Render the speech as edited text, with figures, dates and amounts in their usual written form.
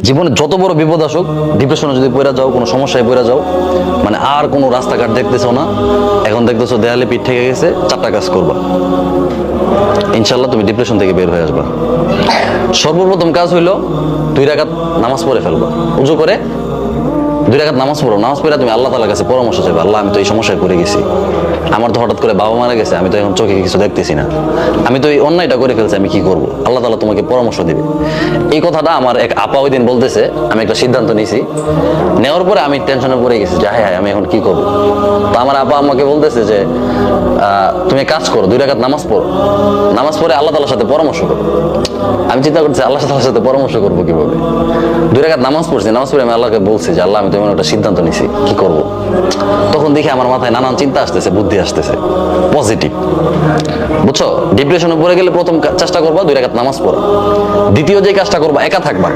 জীবনে যত বড় বিপদ আসুক, ডিপ্রেশনে যদি পড়ে যাও, কোনো সমস্যায় পড়ে যাও, মানে আর কোনো রাস্তাঘাট দেখতেছো না, এখন দেখতেছো দেয়ালে পিঠ থেকে গেছে, চারটা কাজ করবা, ইনশাল্লাহ তুমি ডিপ্রেশন থেকে বের হয়ে আসবা। সর্বপ্রথম কাজ হইলো 2 রাকাত নামাজ পড়ে ফেলবা। উজু করে 2 রাকাত নামাজ পড়ো। নামাজ পড়ে তুমি আল্লাহ তাআলার কাছে পরামর্শ চাইবে, আল্লাহ আমি তো এই সমস্যায় পড়ে গেছি, আমার তো হঠাৎ করে বাবা মারা গেছে, আমি তো এখন চোখে কিছু দেখতেছি না, আমি তো এই অন্যায়টা করে ফেলছি, আমি কি করব? আল্লাহ তাআলা তোমাকে পরামর্শ দিবে। এই কথাটা আমার এক আপা ওই দিন বলতেছে, আমি একটা সিদ্ধান্ত নিয়েছি, নেওয়ার পরে আমি টেনশনে পড়ে গেছি যে হ্যাঁ আমি এখন কি করব। তো আমার আপা আমাকে বলতেছে যে তুমি কাজ করো, 2 রাকাত নামাজ পড়ো, নামাজ পড়ে আল্লাহ তাআলার সাথে পরামর্শ করো। আমি চিন্তা করছি আল্লাহ তাআলার সাথে পরামর্শ করবো কিভাবে। 2 রাকাত নামাজ পড়ছি, নামাজ পড়ে আমি আল্লাহকে বলছি যে আল্লাহ আমি তো এমন একটা সিদ্ধান্ত নিছি, কি করব। তখন দেখি আমার মাথায় নানান চিন্তা আসতেছে, বুদ্ধি আসতেছে, পজিটিভ, বুঝছো? ডিপ্রেশনে পড়ে গেলে প্রথম চেষ্টা করবা 2 রাকাত নামাজ পড়া। দ্বিতীয় যে কাজটা করবা, একা থাকবা।